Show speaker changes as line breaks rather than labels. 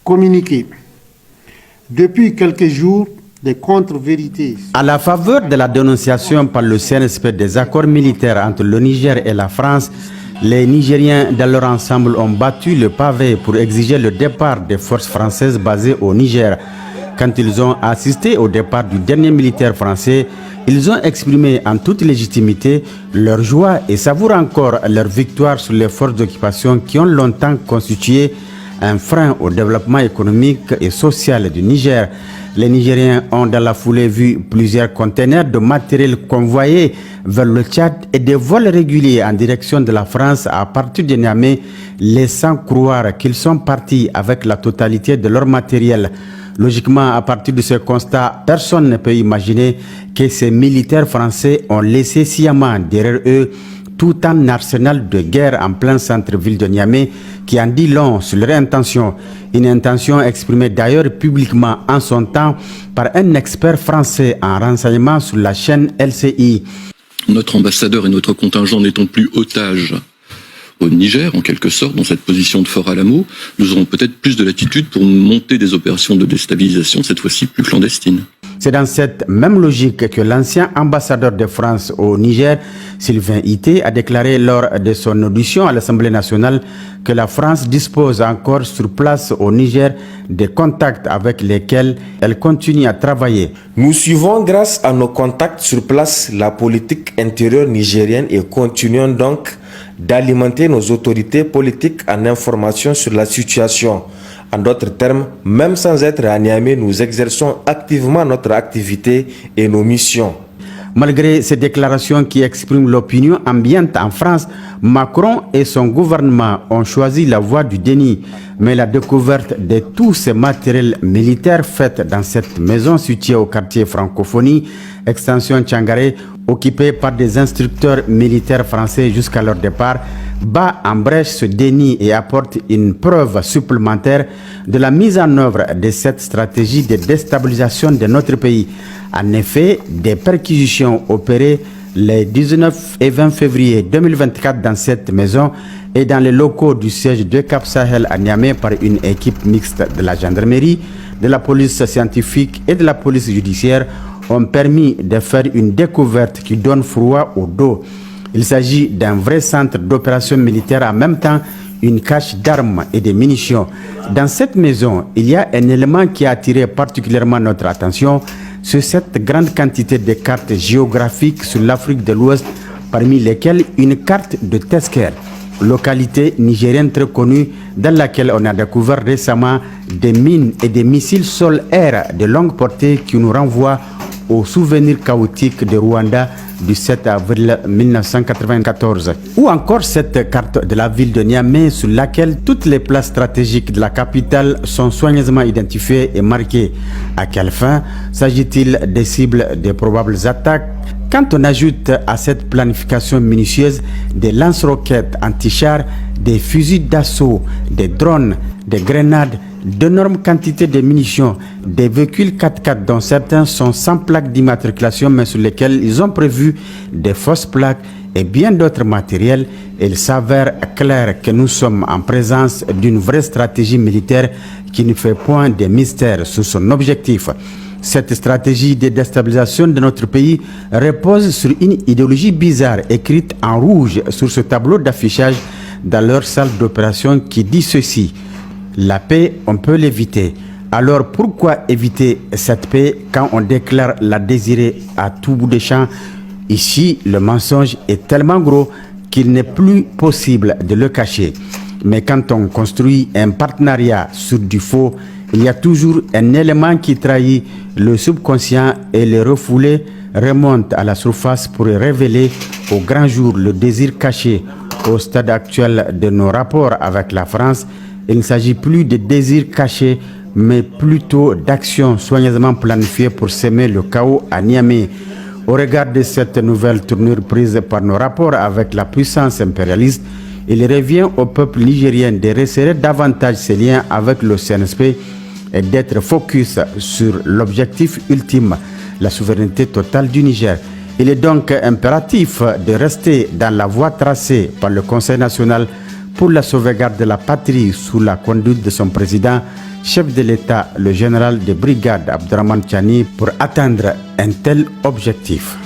Communiqué. Depuis quelques jours, des contre-vérités.
À la faveur de la dénonciation par le CNSP des accords militaires entre le Niger et la France, les Nigériens dans leur ensemble ont battu le pavé pour exiger le départ des forces françaises basées au Niger. Quand ils ont assisté au départ du dernier militaire français, ils ont exprimé en toute légitimité leur joie et savourent encore leur victoire sur les forces d'occupation qui ont longtemps constitué un frein au développement économique et social du Niger. Les Nigériens ont dans la foulée vu plusieurs conteneurs de matériel convoyés vers le Tchad et des vols réguliers en direction de la France à partir de Niamey, laissant croire qu'ils sont partis avec la totalité de leur matériel. Logiquement, à partir de ce constat, personne ne peut imaginer que ces militaires français ont laissé sciemment derrière eux tout un arsenal de guerre en plein centre-ville de Niamey qui en dit long sur leur intention. Une intention exprimée d'ailleurs publiquement en son temps par un expert français en renseignement sur la chaîne LCI.
Notre ambassadeur et notre contingent n'étant plus otages au Niger, en quelque sorte, dans cette position de Fort Alamo, nous aurons peut-être plus de latitude pour monter des opérations de déstabilisation, cette fois-ci plus clandestines.
C'est dans cette même logique que l'ancien ambassadeur de France au Niger, Sylvain Ité, a déclaré lors de son audition à l'Assemblée nationale que la France dispose encore sur place au Niger des contacts avec lesquels elle continue à travailler.
Nous suivons grâce à nos contacts sur place la politique intérieure nigérienne et continuons donc d'alimenter nos autorités politiques en information sur la situation. En d'autres termes, même sans être à Niamey, nous exerçons activement notre activité et nos missions.
Malgré ces déclarations qui expriment l'opinion ambiante en France, Macron et son gouvernement ont choisi la voie du déni. Mais la découverte de tous ces matériels militaires faits dans cette maison située au quartier Francophonie, extension Tchangaré, occupée par des instructeurs militaires français jusqu'à leur départ, bat en brèche ce déni et apporte une preuve supplémentaire de la mise en œuvre de cette stratégie de déstabilisation de notre pays. En effet, des perquisitions opérées les 19 et 20 février 2024 dans cette maison et dans les locaux du siège de Cap Sahel à Niamey par une équipe mixte de la gendarmerie, de la police scientifique et de la police judiciaire ont permis de faire une découverte qui donne froid au dos. Il s'agit d'un vrai centre d'opération militaire, en même temps une cache d'armes et de munitions. Dans cette maison, il y a un élément qui a attiré particulièrement notre attention, c'est cette grande quantité de cartes géographiques sur l'Afrique de l'Ouest, parmi lesquelles une carte de Tesker, localité nigérienne très connue dans laquelle on a découvert récemment des mines et des missiles sol-air de longue portée qui nous renvoient au souvenir chaotique de Rwanda du 7 avril 1994. Ou encore cette carte de la ville de Niamey sur laquelle toutes les places stratégiques de la capitale sont soigneusement identifiées et marquées. À quelle fin s'agit-il des cibles des probables attaques? Quand on ajoute à cette planification minutieuse des lance-roquettes anti-chars, des fusils d'assaut, des drones, des grenades, d'énormes quantités de munitions, des véhicules 4x4 dont certains sont sans plaque d'immatriculation mais sur lesquels ils ont prévu des fausses plaques et bien d'autres matériels, il s'avère clair que nous sommes en présence d'une vraie stratégie militaire qui ne fait point de mystère sur son objectif. Cette stratégie de déstabilisation de notre pays repose sur une idéologie bizarre écrite en rouge sur ce tableau d'affichage dans leur salle d'opération qui dit ceci: la paix, on peut l'éviter. Alors pourquoi éviter cette paix quand on déclare la désirer à tout bout de champ? Ici, le mensonge est tellement gros qu'il n'est plus possible de le cacher. Mais quand on construit un partenariat sur du faux, il y a toujours un élément qui trahit le subconscient et le refoulé remonte à la surface pour révéler au grand jour le désir caché. Au stade actuel de nos rapports avec la France, il ne s'agit plus de désirs cachés, mais plutôt d'actions soigneusement planifiées pour semer le chaos à Niamey. Au regard de cette nouvelle tournure prise par nos rapports avec la puissance impérialiste, il revient au peuple nigérien de resserrer davantage ses liens avec le CNSP et d'être focus sur l'objectif ultime, la souveraineté totale du Niger. Il est donc impératif de rester dans la voie tracée par le Conseil national pour la sauvegarde de la patrie sous la conduite de son président, chef de l'État, le général de brigade Abdraman Chani, pour atteindre un tel objectif.